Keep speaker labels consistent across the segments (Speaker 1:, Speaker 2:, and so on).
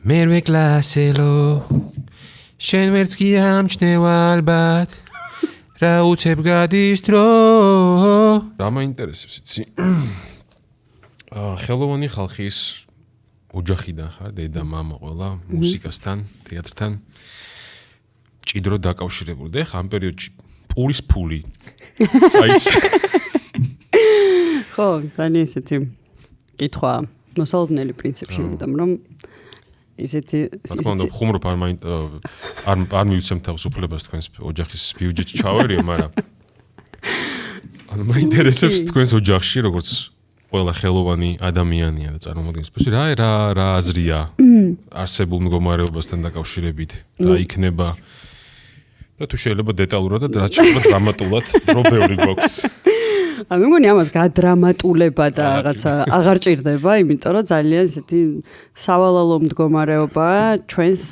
Speaker 1: მერვე კლასელო შენ ვერც კი ამჩნევ ალბათ რა უცებ გადის დრო რა მაინტერესებს იცი ხელოვანი ხალხის ოჯახიდან ხარ დედა მამა ყველა მუსიკასთან თეატრთან ჭიდრო დაკავშირებული და ხა ამ პერიოდში პურის ფული საის
Speaker 2: ხო ძალიან ისეთი კითხვა მოსალოდნელი პრინციპში იმიტომ რომ ისეთი
Speaker 1: ხუმრობ არ მივცემ თავს უფლებას თქვენს ოჯახის ბიუჯეტში ჩავერიო მაგრამ ანუ მაინტერესებს თქვენს ოჯახში როგორც ყველა ხელოვანი ადამიანია და წარმოადგენს რა აზრია არსებულ მდგომარეობასთან დაკავშირებით და იქნება და თუ შეიძლება დეტალურად და რაც შეიძლება დრამატულად დრო ბევრი გვაქვს
Speaker 2: მე მგონი ამას გადრამატულება და რაღაცა აღარ ჭირდება, იმიტომ რომ ძალიან ისეთი სავალალო მდგომარეობაა ჩვენს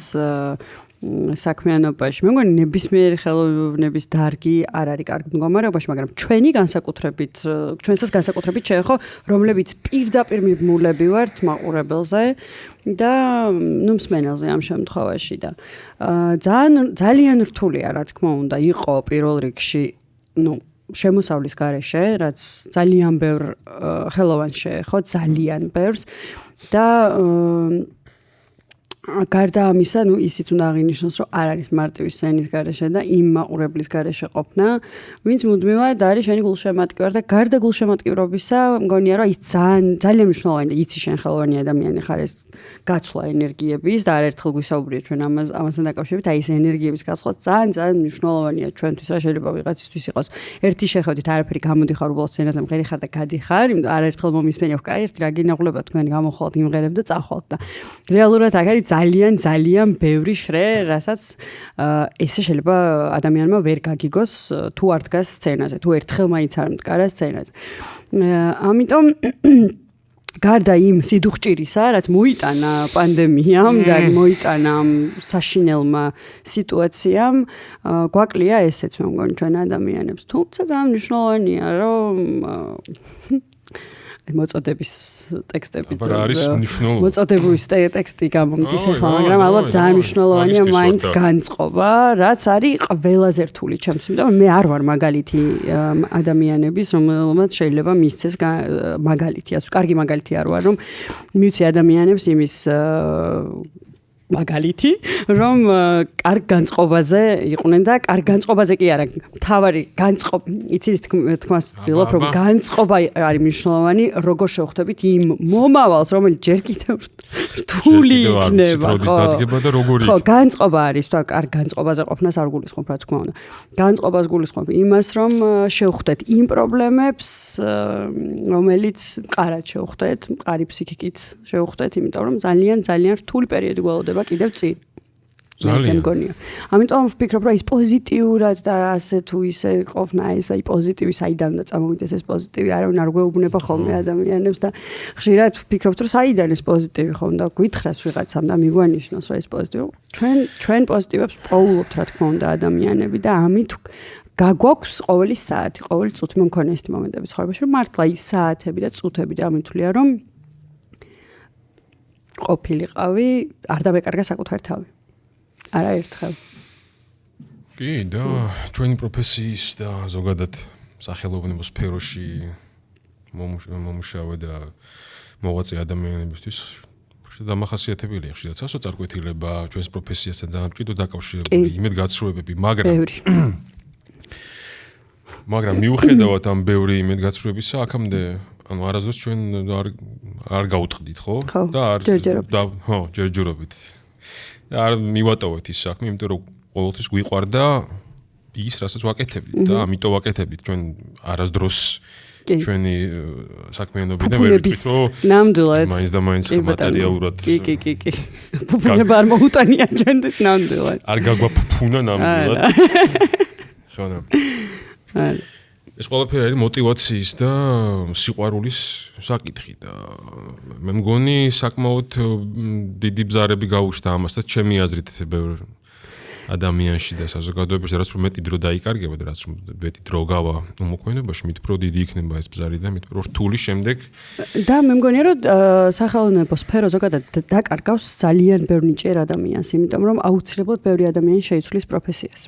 Speaker 2: საქმიანობაში. მე მგონი ნებისმიერი ხელოვნების დარგი არ არის კარგ მდგომარეობაში, მაგრამ ჩვენსაც განსაკუთრებით შეეხო, რომლებიც პირდაპირ მიბმულები ვართ მაყურებელზე და მსმენელზე ამ შემთხვევაში და ძალიან რთულია, რა თქმა უნდა, იყო პირველ რიგში, შემოსავლის გარეშე, რაც ძალიან ბევრ ხელოვანს შეეხო, ძალიან ბევრს და გარდა ამისა, ისიც უნდა აღინიშნოს, რომ არ არის მარტივი სცენის გარეშე და იმ მაყურებლის გარეშე ყოფნა, ვინც მუდმივად არის შენი გულშემატკივარი და გარდა გულშემატკივრობისა, მგონია, რომ ის ძალიან მნიშვნელოვანი და იცი შენ ხელოვანი ადამიანი ხარ ეს გაცვლა ენერგიების და არაერთხელ გვისაუბრია ჩვენ ამასთან დაკავშირებით, აი ეს ენერგიების გაცვლა ძალიან მნიშვნელოვანია ჩვენთვის, რა შეიძლება ვიღაცისთვის იყოს. ერთი შეხედვით არაფერი გამოდიხარ უბრალოდ სცენაზე მღერი ხარ და გადიხარ, იმიტომ არაერთხელ მომისმენია, კაი, ერთი რა გინაღვლება თქვენ გამოხვალთ, იმღერებ და წახვალთ და რეალურად აქ არის ძალიან ბევრი შრე, რასაც ესე შეიძლება ადამიანმა ვერ გაგიგოს თუ არ დგას სცენაზე, თუ ერთხელ მაინც არ მდგარა სცენაზე. ამიტომ გარდა იმ სიდუხჭირისა, რაც მოიტანა პანდემიამ და მოიტანა საშინელმა სიტუაციამ, გვაკლია ესეც მე მგონი ჩვენ ადამიანებს. თუმცა ძალიან მნიშვნელოვანია, რომ მოწოდების ტექსტები მოწოდების ტექსტი გამომდის ახლა, მაგრამ ალბათ ძალიან მნიშვნელოვანია მაინც განწყობა, რაც არის ყველაზე რთული ჩემს, იმიტომ მე არ ვარ მაგალითი ადამიანების, რომელმაც შეიძლება მისცეს მაგალითი, კარგი მაგალითი არ ვარ, რომ მივცე ადამიანებს იმის მაგალითი, რომ კარგ განწყობაზე იყვნენ და კარგ განწყობაზე კი არა, თავარი განწყობა, იცი ის თქმას ვცდილობ, რომ განწყობა არის მნიშვნელოვანი, როგორ შევხვდებით იმ მომავალს, რომელიც ჯერ კიდევ რთული იქნება, ხო, განწყობა არის, თქვა, კარგ განწყობაზე ყოფნას არ გულისხმობ, რა თქმა უნდა. განწყობას გულისხმობ იმას, რომ შევხვდეთ იმ პრობლემებს, რომელიც მყარად შევხვდეთ, მყარი ფსიქიკით შევხვდეთ, იმიტომ რომ ძალიან რთული პერიოდი გველოდება კიდევ წინ. ძალიან მგონია. ამიტომ ვფიქრობ, რომ ის პოზიტიურად და ასე თუ ისე ყოფნა, ეს აი პოზიტივი საიდან და წამოვიდეს ეს პოზიტივი, არავინ არ გვეუბნება ხოლმე ადამიანებს და ხშირად ვფიქრობთ, რომ საიდან ეს პოზიტივი ხომ და გითხრას ვიღაცამ და მიგვანიშნოს, რომ ეს პოზიტივი. ჩვენ პოზიტივებს პოულობთ, რა თქმა უნდა, ადამიანები და ამით გაგვაქვს ყოველი საათი, ყოველი წუთი მე მქონია ეს მომენტები ცხოვრებაში, რომ მართლა ის საათები და წუთები და ამითვლია, რომ ყოფილიყავი, არ დამეკარგა საკუთარი თავი. არაერთხელ.
Speaker 1: კი, და ჩვენი პროფესიის და ზოგადად სახელოვნებო სფეროში მომუშავე და მოღვაწე ადამიანებისთვის დამახასიათებელია ხშირად სასოწარკვეთილება ჩვენს პროფესიასთან ძალიან მჭიდრო დაკავშირებული იმედგაცრუებები, მაგრამ მიუხედავად ამ ბევრი იმედგაცრუებისა, აქამდე ანუ არასდროს ჩვენ არ გაუტყდით, ხო?
Speaker 2: და
Speaker 1: ჯერჯერობით. არ მივატოვეთ ის საქმე, იმიტომ რომ ყოველთვის გვიყვარდა ის, რასაც ვაკეთებდით და ამიტომ ვაკეთებდით ჩვენ არასდროს ჩვენი საქმიანობიდან ვერ ვიტყვით, რომ
Speaker 2: ნამდვილად
Speaker 1: მაინც და მაინც მატერიალურად
Speaker 2: კი. ფუფუნება არ მოუტანია ჩვენთვის ნამდვილად.
Speaker 1: არ გაგვაფუფუნა ნამდვილად. ხო და ეს ყველაფერი არის мотиваციის და სიყვარულის საკითხი და მე მგონი საკმაოდ დიდი ბზარები გაუჩნდა ამასაც ჩემი აზრით ბევრ ადამიანში და საზოგადოებაში, რაც მეტი დრო დაიკარგება და რაც მეტი დრო გავა უმოქმედებაში, მით უფრო დიდი იქნება ეს ბზარი და მით უფრო რთული შემდეგ.
Speaker 2: და მე მგონია რომ სახელმწიფო სფერო ზოგადად დაკარგავს ძალიან ბევრი ნიჭიერ ადამიანს, იმიტომ რომ აუცილებლად ბევრი ადამიანი შეიცვლის პროფესიას.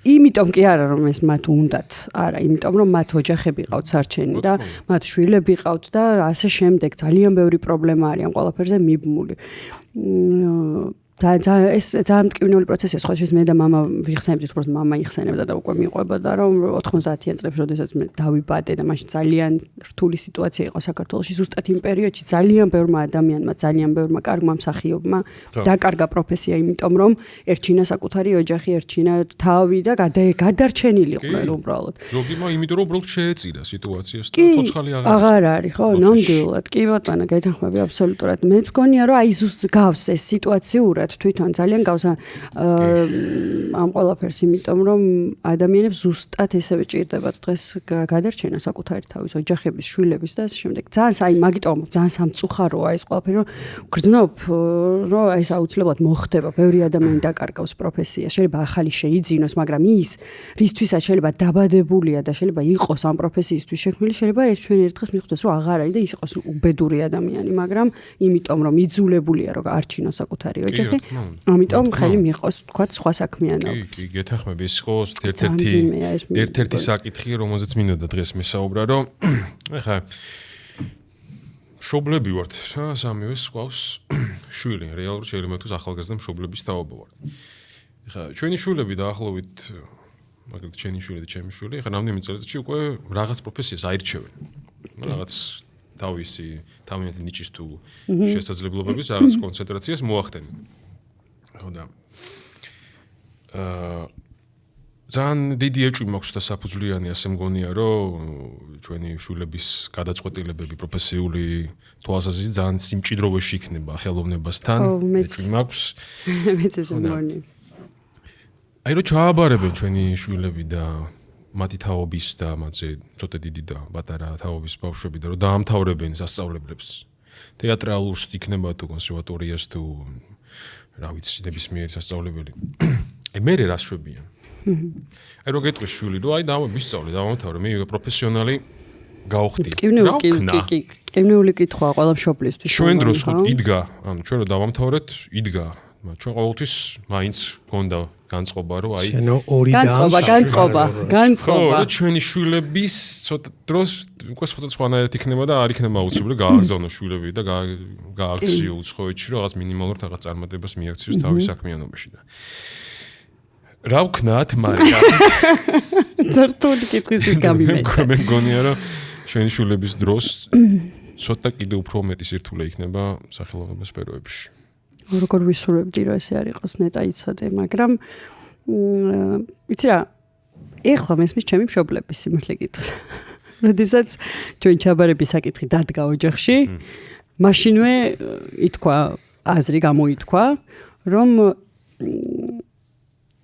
Speaker 2: იმიტომ კი არა რომ ეს მათ უნდათ, არა, იმიტომ რომ მათ ოჯახები ყავთ სარჩენი და მათ შვილები ყავთ და ასე შემდეგ ძალიან ბევრი პრობლემა არის ამ ყველაფერზე მიბმული. ეს ძალიან მტკივნეული პროცესია, სხვა შეს მე და მამა ვიხსენებდით, უბრალოდ მამა იხსენებდა და უკვე მიყვებოდა რომ 90-იან წლებში, როდესაც მე დავიბადე და მაშინ ძალიან რთული სიტუაცია იყო საქართველოში, ზუსტად იმ პერიოდში ძალიან ბევრმა ადამიანმა, ძალიან ბევრმა კარგმა მსახიობმა დაკარგა პროფესია, იმიტომ რომ ერჩინა საკუთარი ოჯახი, ერჩინა თავი და გადარჩენილიყვნენ უბრალოდ.
Speaker 1: ზოგიმა იმიტომ რომ უბრალოდ შეეწირა სიტუაციას და ცოცხალი
Speaker 2: აღარ არის, ხო, ნამდვილად. კი ბატონო, გეთანხმები აბსოლუტურად. მე მგონია რომ აი ზუსტ გავს ეს სიტუაციურად თვითონ ძალიან გავს ამ ყველაფერს, იმიტომ რომ ადამიანებს ზუსტად ესევე ჭირდებათ დღეს გადარჩენა საკუთარი თავის ოჯახების, შვილების და ასე შემდეგ. ძალიან აი მაგიტომ ძალიან სამწუხაროა ეს ყველაფერი, რომ გრძნობ რომ ეს აუცილებლად მოხდება, ბევრი ადამიანი დაკარგავს პროფესიას, შეიძლება ახალი შეიძინოს, მაგრამ ის რისთვისაც შეიძლება დაბადებულია და შეიძლება იყოს ამ პროფესიისთვის შექმნილი, შეიძლება ჩვენ ერთ დღეს მიხვდეს რომ აღარ არის და ის იყოს უბედური ადამიანი, მაგრამ იმიტომ რომ იძულებულია რომ არჩინოს საკუთარი ოჯახი, ამიტომ ხელი მიიღოს თქვათ სხვა საქმიანობას.
Speaker 1: კი, გეთანხმები, ეს იყო ერთ-ერთი საკითხი, რომელზეც მინდოდა დღეს მესაუბრა, რომ ეხა მშობლები ვართ, სამივეს ყავს შვილი, რეალურად შეიძლება თქვა ახალგაზრდა მშობლების თაობა ვართ. ეხა ჩვენი შვილები დაახლოებით, მაგალითად ჩვენი შვილი და ჩემი შვილი, ეხა რამდენიმე წელიწადში უკვე რაღაც პროფესიას აირჩევენ. რაღაც თავიანთი ნიჭის თუ შესაძლებლობების რაღაც კონცენტრაციას მოახდენენ. ხო და ძალიან დიდი ეჭვი მაქვს და საფუძვლიანი ასე მგონია, რომ ჩვენი შვილების გადაწყვეტილებები პროფესიული თვალსაზრისით ძალიან სიმჭიდროვეში იქნება ხელოვნებასთან. ეჭვი მაქვს.
Speaker 2: მეც ესე მგონი.
Speaker 1: აი რომ ჩააბარებენ ჩვენი შვილები და მათი თაობის და მათზე ცოტა დიდი და პატარა თაობის ბავშვები და რომ დაამთავრებენ სასწავლებლებს. თეატრალურს იქნება თუ კონსერვატორიას თუ რა ვიცი, ნებისმიერი სასწავლებელი. აი მე რას შვებიან? აი რო გეტყვის შვილი, რომ აი მისწავლე, დავამთავრე, მე პროფესიონალი გავხდი.
Speaker 2: კიბნეული კითხვა ყველა მშობლისთვის.
Speaker 1: ჩვენ დროს ხო იდგა, ანუ ჩვენ რო დავამთავრეთ, იდგა. ჩვენ ყოველთვის მაინც გონდა განწყობა, რომ აი განწყობა. ჩვენი შვილების ცოტა დროს უკვე სხვადასხვანაირად იქნება და არ იქნება აუცილებელი გააგზავნოს შვილები და გააქციო უცხოეთში, რაღაც მინიმალურ რაღაც წარმატებას მიაქციოს თავის საქმიანობაში და რა ვქნათ, მაგრამ
Speaker 2: ზრთული კითხვის გამიმედა.
Speaker 1: მე მგონია, რომ ჩვენი შვილების დროს ცოტა კიდე უფრო მეტი სირთულე იქნება სახელმწიფო სფეროებში.
Speaker 2: როგორ ვისურვებდი რომ ესე არ იყოს ნეტა იცოდე, მაგრამ იცი რა, ეხლა მესმის ჩემი მშობლების სიმართლე გითხრა. როდესაც ჩვენ ჩაბარების საკითხი დადგა ოჯახში, მაშინვე ითქვა, აზრი გამოითქვა, რომ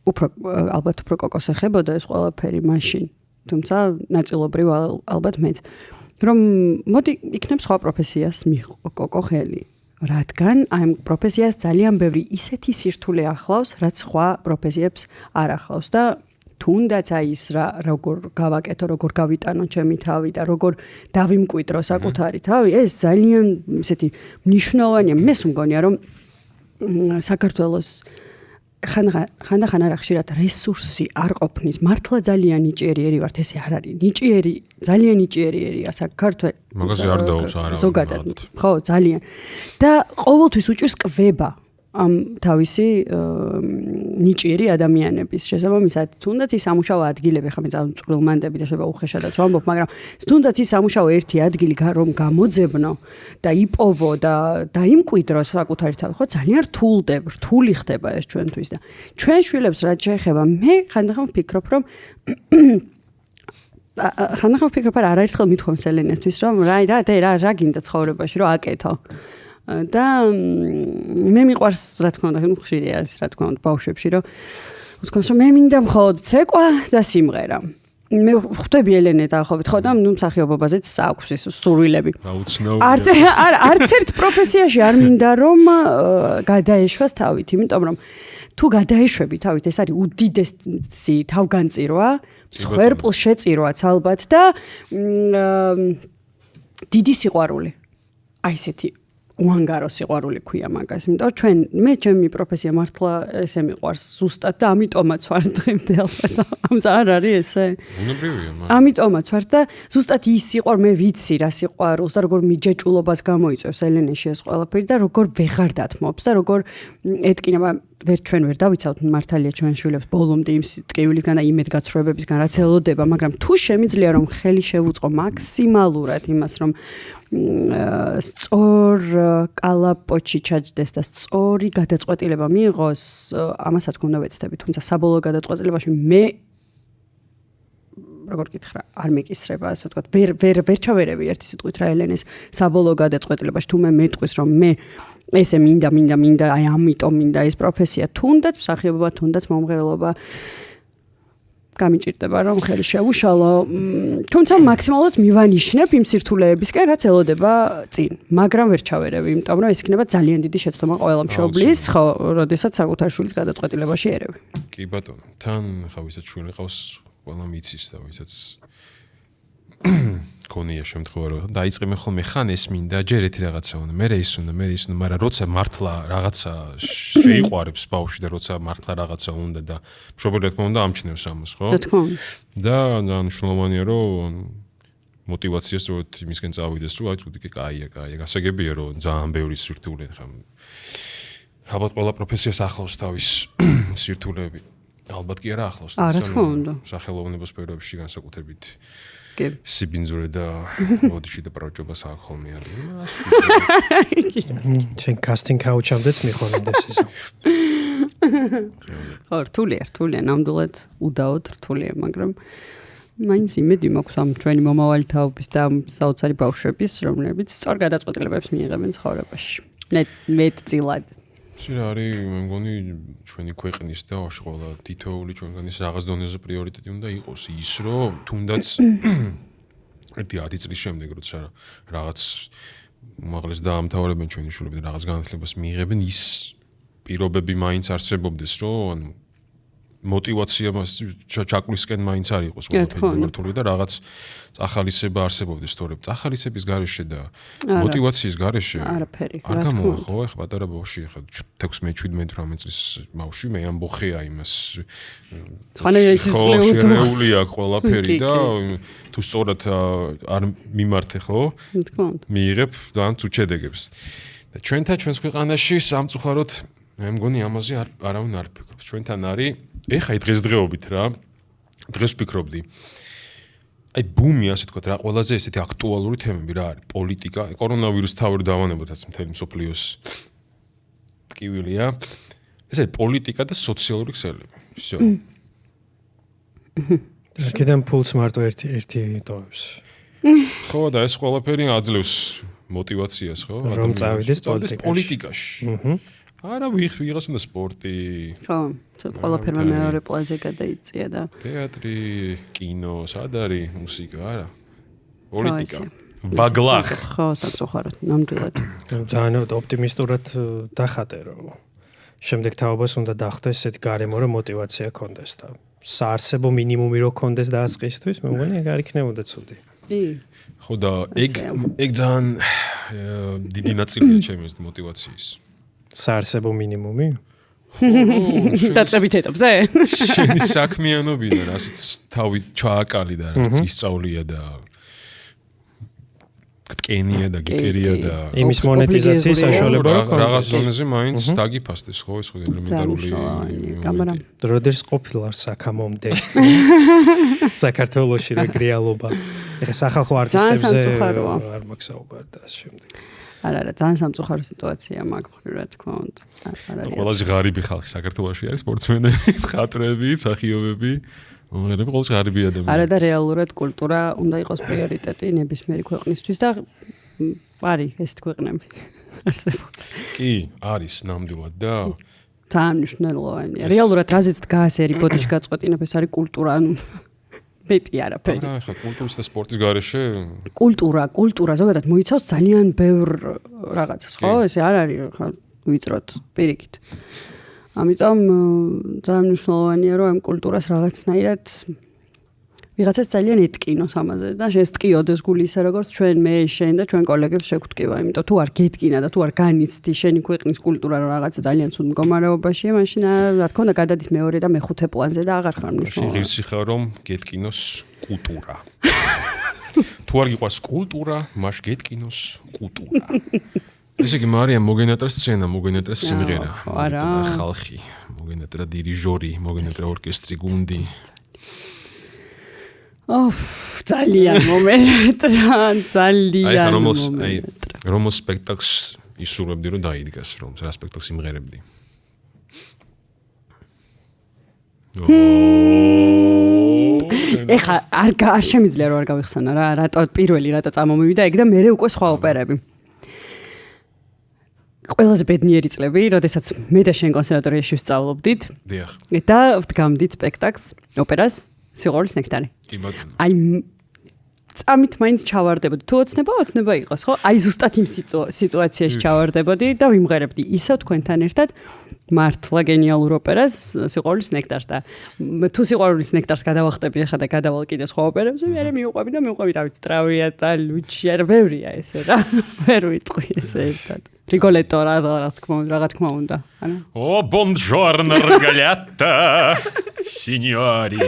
Speaker 2: ალბათ უფრო კოკოს ეხებოდა ეს ყველაფერი მაშინ, თუმცა ნაწილობრივ ალბათ მეც, რომ მოდი იქნებ სხვა პროფესიას მიიღო კოკო ხელი. რადგან ამ პროფესიას ძალიან ბევრი ისეთი სირთულე ახლავს, რაც სხვა პროფესიებს არ ახლავს და თუნდაც აი ის როგორ გავაკეთო, როგორ გავიტანო ჩემი თავი და როგორ დავიმკვიდრო საკუთარი თავი, ეს ძალიან ისეთი მნიშვნელოვანია. მე მგონია, რომ საქართველოს ხანდახან არა ხშირად რესურსი არ ყოფნის, მართლა ძალიან ნიჭიერი ვართ, ესე არ არის. ძალიან ნიჭიერია საქართველოს.
Speaker 1: მაგაზე არ დაობს არა.
Speaker 2: ზოგადად, ხო, ძალიან. და ყოველთვის უჭირს კვება ამ თავისი ნიჭიერი ადამიანების შესაბამისად, თუნდაც ის სამუშაო ადგილები, ხა მე ძალიან წვრილმანდები და შეიძლება უხეშადაც ვამბობ, მაგრამ თუნდაც ის სამუშაო ერთი ადგილი რომ გამოძებნო და იპოვო და დაიმკვიდრო საკუთარი თავი, ხო, ძალიან რთული ხდება ეს ჩვენთვის და ჩვენ შვილებს რაც შეეხება, მე ხანდახან ვფიქრობ, რომ არ არაერთხელ მithქვამს ელენესთვის, რომ რა გინდა ცხოვრებაში, რომ აკეთო. და მე მიყვარს რა თქმა უნდა, ხშირია ეს რა თქმა უნდა ბავშვებში, რომ ვთქვას, რომ მე მინდა მხოლოდ ცეკვა და სიმღერა. მე ხვდები ელენე დაახლოებით, ხო და მსახიობობაზეც აქვს ეს სურვილები. არც ერთ პროფესიაში არ მინდა რომ გადაეშვას თავით, იმიტომ რომ თუ გადაეშვები თავით, ეს არის უდიდესი თავგანწირვა, მსხვერპლ შეწირვაც ალბათ და დიდი სიყვარული. აი ესეთი უანგარო სიყვარული ქვია მაგას, იმიტომ მე ჩემი პროფესია მართლა ესე მიყვარს ზუსტად და ამიტომაც ვარ დღემდე ალბათ. ამას არ არის ესე.
Speaker 1: უნებრივია,
Speaker 2: ამიტომაც ვარ და ზუსტად ის სიყვარ მე ვიცი რა სიყვარულს და როგორ მიჯეჭულობას გამოიწვევს ელენეში ეს ყველაფერი და როგორ ვეღარ დათმობს და როგორ ეტკინება ჩვენ ვერ დავიცავთ მართალია ჩვენ შვილებს ბოლომდე იმ ტკივილისგან და იმედგაცრუებებისგან რაც ელოდება, მაგრამ თუ შემიძლია რომ ხელი შევუწყო მაქსიმალურად იმას რომ სწორ კალაპოჩი ჩაჯდეს და სწორი გადაწყვეტილება მიიღოს, ამასაც უნდა ვეცდები, თუმცა საბოლოო გადაწყვეტილებაში მე როგორ გითხრა, არ მეკისრება, ასე ვთქვათ, ვერ ჩავერევი ერთი სიტყვით რა ელენეს საბოლოო გადაწყვეტილებაში, თუ მე მეტყვის რომ მე ესე მინდა, აი ამიტომ მინდა ეს პროფესია, თუნდაც მსახიობობა, თუნდაც მომღერლობა გამიჭირდება რომ ხელი შევუშალო, თუმცა მაქსიმალურად მივანიშნებ იმ სირთულეებისკენ, რაც ელოდება წინ, მაგრამ ვერ ჩავერევი, იმიტომ რომ ეს იქნება ძალიან დიდი შეცდომა ყველა მშობლის, ხო, როდესაც საკუთარ შვილის გადაწყვეტილებაში ერევი.
Speaker 1: კი ბატონო, თან ხა ვისაც შვილი ყავს, ყველა მიცის და ვისაც გონია შემთხვევა რომ დაიწყებენ ხოლმე ხან ეს მინდა, ჯერ ერთი რაღაცა უნდა, მე ის უნდა, მაგრამ როცა მართლა რაღაცა შეიყვარებს ბავშვი და როცა მართლა რაღაცა უნდა და მშობელი თქმა უნდა ამჩნევს ამას, ხო?
Speaker 2: რა თქმა უნდა.
Speaker 1: და ძალიან მნიშვნელოვანია რომ мотивация სწორედ იმისკენ წავიდეს, რომ აი წუდი კაია, გასაგებია რომ ძალიან ბევრი სირთულე ხა. ალბათ ყველა პროფესიას ახლავს თავის სირთულეები. ალბათ კი არა ახლავს, სახელოვნების სფეროებში განსაკუთრებით სიბინძურე და მოდიში და პროჭობას აქვს ხოლმე არის.
Speaker 3: ჩვენ casting couch-ამდეც მიხონებდეს ის.
Speaker 2: რთულია, ნამდვილად უდაოდ რთულია, მაგრამ მაინც იმედი მაქვს ამ ჩვენი მომავალი თაობის და საოცარი ბავშვების, რომლებიც სწორ გადაწყვეტილებებს მიიღებენ ცხოვრებაში. მეტწილად.
Speaker 1: შეიძლება არის, მე მგონი ჩვენი ქვეყნის და ყველა თითოეული ჩვენგანის რაღაც დონეზე პრიორიტეტი უნდა იყოს ის, რომ თუნდაც ერთი 10 წლის შემდეგ, როცა რაღაც უმაღლეს დაამთავრებენ ჩვენი შვილები და რაღაც განათლებას მიიღებენ, ის პირობები მაინც არსებობდეს, რომ ანუ мотивация ჩაკლისკენ მაინც არ იყოს ყველაფერი და რაღაც წახალისება არსებობდეს თორემ წახალისების გარეშე და мотивацიის გარეშე
Speaker 2: არაფერი
Speaker 1: არ გამოახო ახლა პატარა ბავშვი ახლა 16-17-18 წლის ბავშვი მე ამბოხეა იმას შერეული აქვს ყველაფერი და თუ სწორად არ მიმართე ხო მიიღებ ძალიან ცუდ შედეგებს და ჩვენს ქვეყანაში სამწუხაროდ მე მგონი ამაზე არავინ არ ფიქრობს ჩვენთან არის ეხა დღესდღეობით რა დღეს ვფიქრობდი აი ბუმი ასე თქვა რა ყველაზე ესეთი აქტუალური თემები რა არის პოლიტიკა კორონავირუსი თავი დავანებოდაც მთელი მსოფლიოს ტკივილია ეს არის პოლიტიკა და სოციალური ქსელები всё
Speaker 3: აქედან ფულს მარტო ერთი ტოვებს
Speaker 1: ხო და ეს ყველაფერი აძლევს мотивациას ხო
Speaker 3: რომ წავიდეს
Speaker 1: პოლიტიკაში არა ვიღას უნდა სპორტი
Speaker 2: ხო ყველაფერმა მეორე პლანზე გადაიწია და
Speaker 1: თეატრი კინო სად არის მუსიკა არა პოლიტიკა ბაგლახ
Speaker 2: ხო სამწუხაროდ ნამდვილად
Speaker 3: ძალიან ოპტიმისტურად დახატე რომ შემდეგ თაობას უნდა დახვდეს ესეთი გარემო რომ мотивация კონდეს და საარსებო მინიმუმი რო კონდეს დაასყისთვის მე მგონი ეგ არ იქნებოდა ცუდი
Speaker 1: ხო და ეგ ძალიან დიდი ნაწილია ჩემი ეს мотивацიის
Speaker 3: საარსებო მინიმუმი?
Speaker 2: დაწყებით ეტაპზე?
Speaker 1: შენი საქმიანობიდან რასაც თავი ჩააკალი და რაც ისწავლია და გტკენია და გიტერია და
Speaker 3: იმის მონეტიზაციის საშუალება
Speaker 1: რაღაც დონეზე მაინც დაგიფასდეს ხო ეს ხო ელემენტარული
Speaker 2: კამერა
Speaker 3: როდესაც ყოფილვარ საქამომდე საქართველოში რეგრიალობა ეხა სახალხო არტისტებზე არ მაქსაუბარ და შემდეგ
Speaker 2: არა ძალიან სამწუხარო სიტუაცია მაგ რა თქმა უნდა არ არის
Speaker 1: ყველაზე ღარიბი ხალხი საქართველოში არის სპორტსმენები მხატვრები მსახიობები მომღერლები ყველაზე ღარიბი ადამიანები
Speaker 2: არა და რეალურად კულტურა უნდა იყოს პრიორიტეტი ნებისმიერი ქვეყნისთვის და არის ეს ქვეყნები არსებობს
Speaker 1: კი არის ნამდვილად და
Speaker 2: ძალიან მნიშვნელოვანია რეალურად რაზეც დგას ერი ბოდიში გაწყვეტინებ ეს არის კულტურა ანუ მეტი არაფერი.
Speaker 1: არა, ხა კულტურის და სპორტის გარეშე
Speaker 2: კულტურა ზოგადად მოიცავს ძალიან ბევრ რაღაცას, ხო? ესე არ არის ხა ვიწროთ პირიქით. ამიტომ ძალიან მნიშვნელოვანია რომ ამ კულტურას რაღაცნაირად ვიღაცას ძალიან ეტკინოს ამაზე და შეესტკიოდეს გული ისე როგორც ჩვენ მე შენ და ჩვენ კოლეგებს შეგვტკივა, იმიტომ თუ არ გეტკინა და თუ არ განიცდი შენი ქვეყნის კულტურა რომ რაღაცა ძალიან ცუდ მდგომარეობაშია, მაშინ რა თქმა უნდა გადადის მეორე და მეხუთე პლანზე და აღარ ხარ მნიშვნელოვანი.
Speaker 1: ღირსი ხარ რომ გეტკინოს კულტურა. თუ არ გიყვარს კულტურა, მაშ გეტკინოს კულტურა. ესე იგი მარიამ მოგენატრა სცენა, მოგენატრა სიმღერა, ხალხი, მოგენატრა დირიჟორი, მოგენატრა ორკესტრი, გუნდი.
Speaker 2: ძალიან მომენატრა, ძალიან მომენატრა.
Speaker 1: რომ სპექტაკლს ისურვებდი რომ დაიდგას რომ რა სპექტაკლს იმღერებდი.
Speaker 2: ეხა არ შემიძლია რომ არ გავიხსენო რა, რატო წამომივიდა ეგ და მე უკვე სხვა ოპერები. ყველაზე ბედნიერი წლები, როდესაც მე და შენ კონსერვატორიაში ვსწავლობდით.
Speaker 1: დიახ.
Speaker 2: და ვდგამდით სპექტაკლს, ოპერას სიყვარულის ნექტარი.
Speaker 1: კი ბატონო.
Speaker 2: აი წამით მაინც ჩავარდებოდი. თუ ოცნება იყოს, ხო? აი ზუსტად იმ სიტუაციაში ჩავარდებოდი და ვიმღერებდი ისევ თქვენთან ერთად მართლა გენიალურ ოპერას სიყვარულის ნექტარს და თუ სიყვარულის ნექტარს გადავახტები ახლა და გადავალ კიდე სხვა ოპერებზე, მე მივყვები და რა ვიცი, ტრავიატა, ლუჩია, ბევრია ესე რა. ვერ ვიტყვი ესე ერთად. Rigoletto რა თქმა უნდა. ანუ
Speaker 1: buongiorno ragazzi, signori.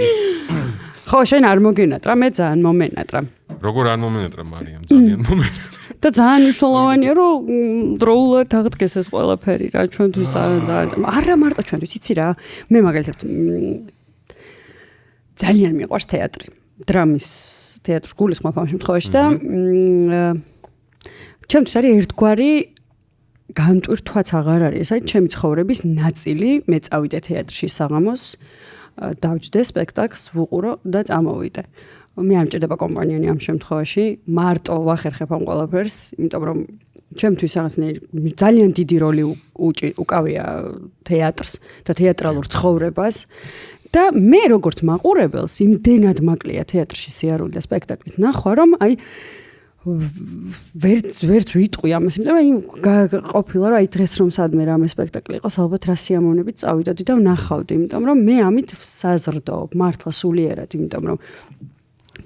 Speaker 2: ხო, შენ არ მოგენატრა, მე ძალიან მომენატრა.
Speaker 1: როგორ არ მომენატრა მარიამ, ძალიან მომენატრა.
Speaker 2: და ძალიან მნიშვნელოვანია, რომ დროულად აღდგეს ეს ყველაფერი რა, ჩვენთვის ძალიან არა მარტო ჩვენთვის, იცი რა. მე მაგალითად ძალიან მიყვარს თეატრი. დრამის თეატრს გულისხმობ ამ შემთხვევაში და ჩემთვის არის ერთგვარი განტვირთვაც აღარ არის, ეს არის ჩემი ცხოვრების ნაწილი, მე წავიდე თეატრში საღამოს, დავჯდე სპექტაკლს, ვუყურო და წამოვიდე. მე არ მჭირდება კომპანიონი ამ შემთხვევაში, მარტო ვახერხებ ამ ყველაფერს, იმიტომ რომ ჩემთვის რაღაცნაირი ძალიან დიდი როლი უკავია თეატრს და თეატრალურ ცხოვრებას და მე როგორც მაყურებელს იმდენად მაკლია თეატრში სიარული და სპექტაკლის ნახვა, რომ აი ვერც ვიტყვი ამას, იმიტომ რომ ყოფილა რომ აი დღეს რომ სადმე რამე სპექტაკლი იყოს, ალბათ რა სიამოვნებით წავიდოდი და ვნახავდი, იმიტომ რომ მე ამით საზრდოობ, მართლა სულიერად, იმიტომ რომ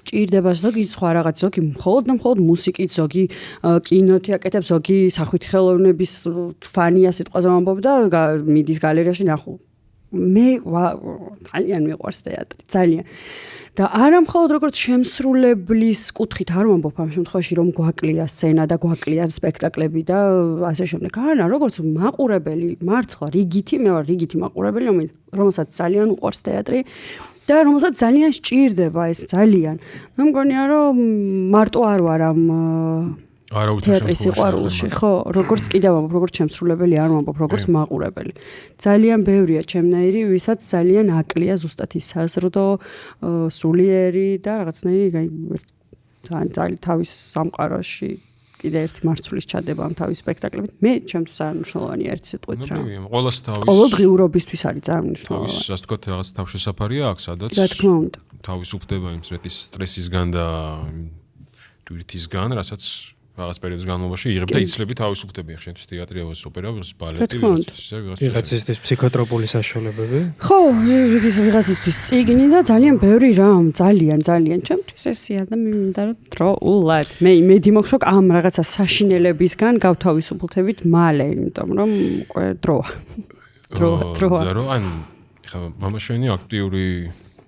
Speaker 2: ჭირდება ზოგი სხვა რაღაც, ზოგი მხოლოდ მუსიკით, ზოგი კინოთი აკეთებს, ზოგი სახვით ხელოვნების ფანია სიტყვაზე ვამბობ და მიდის გალერეაში ნახო. მე ძალიან მიყვარს თეატრი, ძალიან. და არა მხოლოდ როგორც შემსრულებლის კუთხით არ ვამბობ ამ შემთხვევაში რომ გვაკლია სცენა და გვაკლია სპექტაკლები და ასე შემდეგ. არა, როგორც მაყურებელი, მართლა რიგითი, მე ვარ რიგითი მაყურებელი, რომელსაც ძალიან უყვარს თეატრი და რომელსაც ძალიან სჭირდება ეს ძალიან. მე მგონია რომ მარტო არ ვარ ამ თეატრის სიყვარულში, ხო, როგორც კიდევ ვამბობ, როგორც შემსრულებელი არ ვამბობ, როგორც მაყურებელი. ძალიან ბევრია ჩემნაირი, ვისაც ძალიან აკლია ზუსტად ის საზრდო, სულიერი და რაღაცნაირი ძალიან თავის სამყაროში კიდე ერთი მარცვლის ჩადება ამ თავის სპექტაკლებით. მე ჩემთვის ძალიან მნიშვნელოვანია ერთი სიტყვით რა.
Speaker 1: ყოველს თავის
Speaker 2: ყოველდღიურობისთვის არის ძალიან მნიშვნელოვანი.
Speaker 1: თავის, ასე ვთქვათ, რაღაც თავშესაფარია აქვს, სადაც
Speaker 2: რა თქმა უნდა.
Speaker 1: თავისუფლდება იმ სტრესისგან და თვირთისგან, რასაც რაღაც პერიოდის განმავლობაში იღებ და იცლები თავისუფლდები. შენთვის თეატრი, ოპერა, ბალეტი,
Speaker 3: ვიღაცისთვის ფსიქოტროპული საშუალებები.
Speaker 2: ხო, ვიღაცისთვის წიგნი და ძალიან ბევრი რამ, ძალიან. ჩემთვის ესია და მე მინდა რომ დროულად. მე იმედი მაქვს, რომ ამ რაღაცა საშინელებისგან გავთავისუფლდებით მალე, იმიტომ რომ უკვე დროა.
Speaker 1: და რომ ან ხა მამაშვენი აქტიური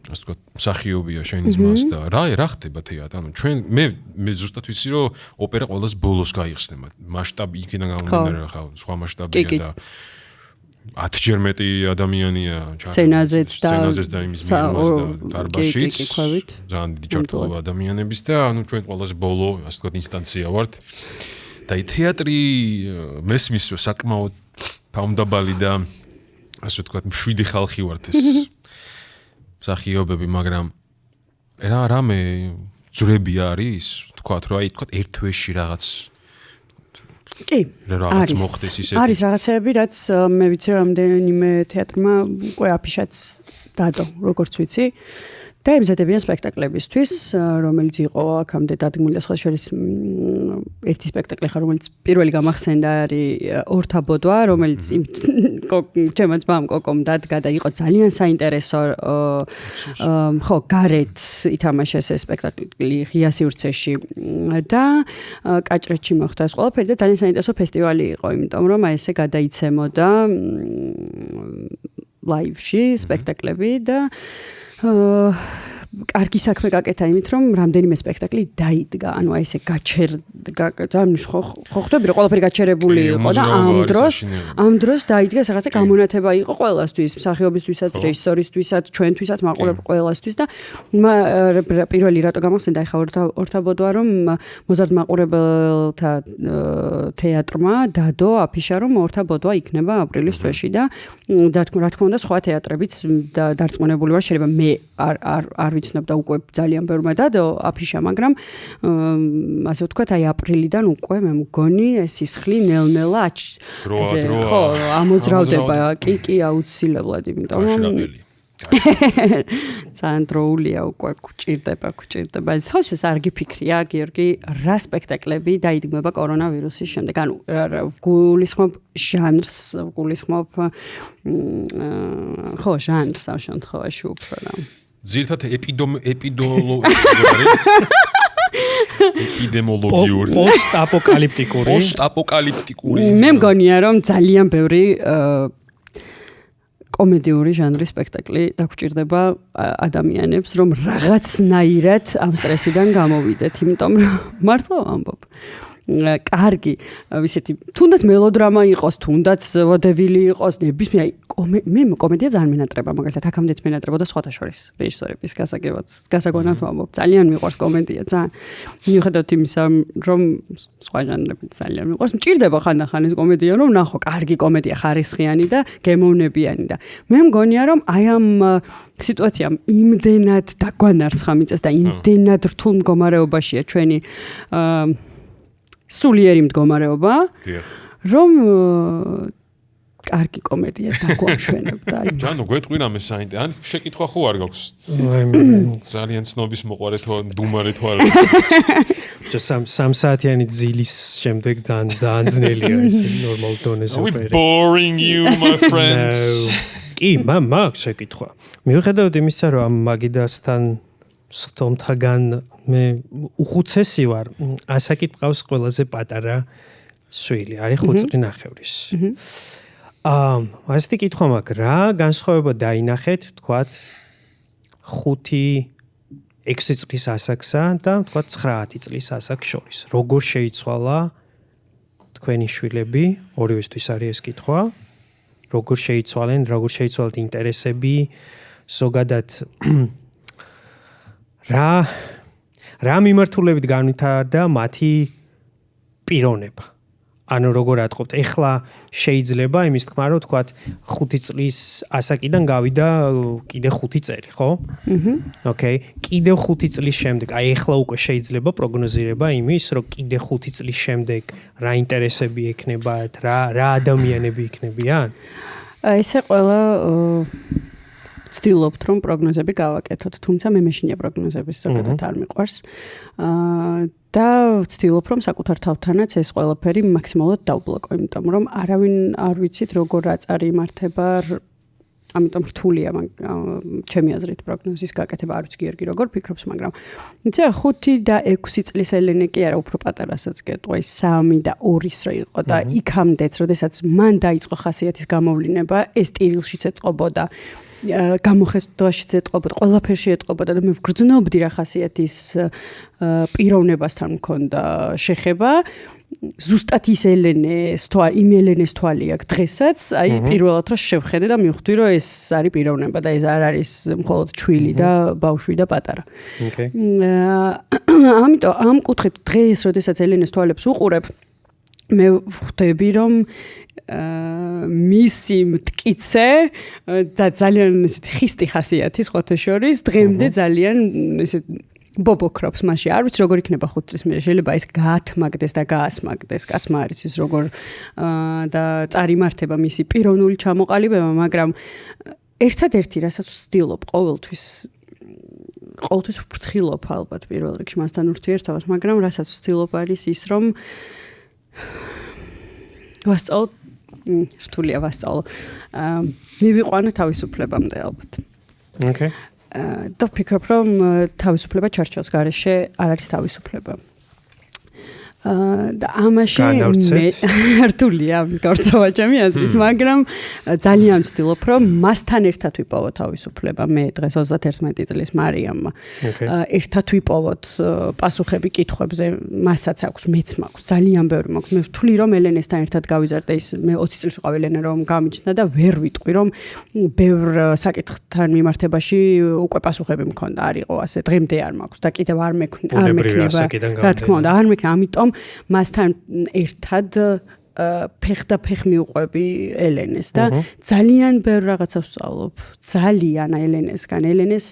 Speaker 1: ასე ვთქვათ, მსახიობია შენი ძმას და რა ხდება თეატრ? ანუ ჩვენ მე ზუსტად ვიცი რომ ოპერა ყველას ბოლოს გაიხსნება. მასშტაბი იქიდან გამომდინარე ხა სხვა მასშტაბია და 10-ჯერ მეტი ადამიანია
Speaker 2: სცენაზეც
Speaker 1: და იმის მიღმას და დარბაზშიც. ძალიან დიდი ჩართულობა ადამიანების და ანუ ჩვენ ყველას ბოლო ასე ვთქვათ ინსტანცია ვართ. და თეატრი მესმის რომ საკმაოდ თავმდაბალი და ასე ვთქვათ მშვიდი ხალხი ვართ ეს მსახიობები, მაგრამ რამე ძვრები არის, თქვათ, რომ აი თქვათ ერთ თვეში რაღაც
Speaker 2: კი,
Speaker 1: რაღაც მოხდეს ისეთი.
Speaker 2: არის რაღაცები, რაც მე ვიცი რამდენიმე თეატრმა უკვე აფიშაც დადო, როგორც ვიცი. და ემზადებიან სპექტაკლებისთვის, რომელიც იყო აქამდე დადგმული და სხვა შორის ერთი სპექტაკლი ხარ, რომელიც პირველი გამახსენდა არის ორთაბოდვა, რომელიც ჩემო ძმამ კოკომ დადგა და იყო ძალიან საინტერესო. ხო, გარეთ ითამაშეს ეს სპექტაკლი ღია სივრცეში და კაჭრეთში მოხდა ეს ყველაფერი და ძალიან საინტერესო ფესტივალი იყო, იმიტომ რომ აი ესე გადაიცემოდა ლაივში სპექტაკლები და კარგი საქმე გაკეთა იმით, რომ რამდენიმე სპექტაკლი დაიდგა, ანუ აი ესე ძალიან ხო ხვდები რომ ყველაფერი გაჩერებული იყო და ამ დროს დაიდგა რაღაცა გამონათება იყო ყველასთვის, მსახიობისთვისაც, რეჟისორისთვისაც, ჩვენთვისაც, მაყურებელ ყველასთვის და პირველი რატო გამახსენდა აი ხა ორთაბოდვა, რომ მოზარდ მაყურებელთა თეატრმა დადო აფიშა, რომ ორთაბოდვა იქნება აპრილის თვეში და რა თქმა უნდა სხვა თეატრებიც დარწმუნებული ვარ, შეიძლება მე არ ვიცნობ და უკვე ძალიან ბევრმა დადო აფიშა, მაგრამ ასე ვთქვათ, აი აპრილიდან უკვე მე მგონი ეს სისხლი ნელ-ნელა ხო ამოძრავდება, კი აუცილებლად, იმიტომ რომ ძალიან დროულია უკვე გვჭირდება. ხო, არ გიფიქრია, გიორგი, რა სპექტაკლები დაიდგმება კორონავირუსის შემდეგ? ანუ გულისხმობ ჟანრს, გულისხმობ ხო, ჟანრს ამ შემთხვევაში უფრო რა.
Speaker 1: ძირითადად ეპიდემოლოგიური პოსტაპოკალიფტიკური
Speaker 2: მე მგონია რომ ძალიან ბევრი კომედიური ჟანრის სპექტაკლი დაგჭირდება ადამიანებს, რომ რაღაცნაირად ამ სტრესიდან გამოვიდეთ, იმიტომ რომ მართლა ვამბობ. კარგი, ისეთი თუნდაც მელოდრამა იყოს, თუნდაც ვოდევილი იყოს, ნებისმიერ მე კომედია ძალიან მენატრება, მაგალითად აქამდეც მენატრება და სხვათა შორის რეჟისორების გასაგონად ვამბობ. ძალიან მიყვარს კომედია, ძალიან. მიუხედავად იმისა, რომ სხვა ჟანრები ძალიან მიყვარს, მჭირდება ხანდახან ეს კომედია, რომ ნახო, კარგი კომედია, ხარისხიანი და გემოვნებიანი და მე მგონია, რომ აი ამ სიტუაციამ იმდენად დაგვანარცხა მიწას და იმდენად რთულ მდგომარეობაშია ჩვენი სულიერი მდგომარეობა, რომ კარგი კომედია დაგვამშვენებდა.
Speaker 1: ჯანო, გვეტყვირა მე საინტერესო. ან შეკითხვა ხო არ გაქვს? ძალიან ცნობის მოყარე თუ დუმარე თუ არა.
Speaker 3: სამ საათიანი ძილის შემდეგ ძალიან ძნელია ეს ნორმალ დონეზე
Speaker 1: ვაფერი. Boring you my friends.
Speaker 3: კი, მაგ შეკითხვა. მიუხედავად იმისა, რომ ამ მაგიდასთან სტომთაგან მე უხუცესი ვარ, ასაკით მყავს ყველაზე პატარა შვილი, არის 5 წლის ნახევრის. ასეთი კითხვა მაქვს, რა განსხვავება დაინახეთ, თქვათ 5-6 წლის ასაკსა და თქვათ 9 წლის ასაკს შორის. როგორ შეიცვალა თქვენი შვილები, ორივესთვის არის ეს კითხვა. როგორ შეიცვალეთ ინტერესები, ზოგადად რა მიმართულებით განვითარდა მათი პიროვნება. ანუ როგორ ატყობთ, ეხლა შეიძლება იმის თქმა, რომ თქვათ 5 წლის ასაკიდან გავიდა კიდე 5 წელი, ხო? ოკეი, კიდე 5 წლის შემდეგ, აი ეხლა უკვე შეიძლება პროგნოზირება იმის, რომ კიდე 5 წლის შემდეგ რა ინტერესები ექნებათ, რა ადამიანები იქნებიან?
Speaker 2: ესე ყველა ვცდილობთ, რომ პროგნოზები გავაკეთოთ, თუმცა მე მეშინია პროგნოზების ზოგადად არ მიყვარს. და ვცდილობ, რომ საკუთარ თავთანაც ეს ყველაფერი მაქსიმალურად დავბლოკო, იმიტომ რომ არავინ არ ვიცით როგორ აწარი იმართება, ამიტომ რთულია ჩემი აზრით პროგნოზის გაკეთება, არ ვიცი გიორგი როგორ ფიქრობს, მაგრამ იცი 5 და 6 წლის ელენე კი არა, უფრო პატარასაც გეტყვა, 3 და 2-ის რო იყო და იქამდეც, როდესაც მან დაიწყო ხასიათის გამოვლინება, ეს ტირილშიც ეწყობოდა. გამოხესდვაშიც ეტყობოდა, ყველაფერში ეტყობოდა და მე ვგრძნობდი რა ხასიათის პიროვნებასთან მქონდა შეხება. ზუსტად ის ელენეს თვალი აქვს დღესაც, აი პირველად რა შევხედე და მივხვდი, რომ ეს არის პიროვნება და ეს არ არის მხოლოდ ჩვილი და ბავშვი და პატარა. ამიტომ ამ კუთხით დღეს, როდესაც ელენეს თვალებს უყურებ, მე ვხვდები, რომ მისი მტკიცე და ძალიან ესეთი ხისტი ხასიათი სხვათა შორის დღემდე ძალიან ესეთ ბობოქრობს მასში. არ ვიცი როგორ იქნება 5 წლის მერე, შეიძლება ეს გაათმაგდეს და გაასმაგდეს, კაცმა არ იცის როგორ და წარიმართება მისი პიროვნული ჩამოყალიბება, მაგრამ ერთადერთი რასაც ვცდილობ ყოველთვის ყოველთვის ვფრთხილობ ალბათ პირველ რიგში მასთან ურთიერთობას, მაგრამ რასაც ვცდილობ არის ის, რომ ვასწავლო რთულია ვასწავლო. მივიყვანო თავისუფლებამდე ალბათ.
Speaker 3: Okay.
Speaker 2: და ვფიქრობ, რომ თავისუფლება ჩარჩოს გარეშე არ არის თავისუფლება. და ამაში მე რთულია ამის გარწევა ჩემი აზრით, მაგრამ ძალიან ვცდილობ, რომ მასთან ერთად ვიპოვო თავისუფლება. მე დღეს 31 წლის მარიამმა. ერთად ვიპოვოთ პასუხები კითხვებზე, მასაც აქვს, მეც მაქვს, ძალიან ბევრი მაქვს. მე ვთვლი, რომ ელენესთან ერთად გავიზარდე ის, მე 20 წელს ვიყავ ელენე რომ გამიჩნდა და ვერ ვიტყვი, რომ ბევრ საკითხთან მიმართებაში უკვე პასუხები მქონდა, არ იყო ასე. დღემდე არ მაქვს და კიდევ არ მექნება. რა თქმა უნდა, არ მექნება, ამიტომ მასთან ერთად ფეხ მივყვები ელენეს და ძალიან ბევრ რაღაცას ვსწავლობ. ძალიან ელენესგან, ელენეს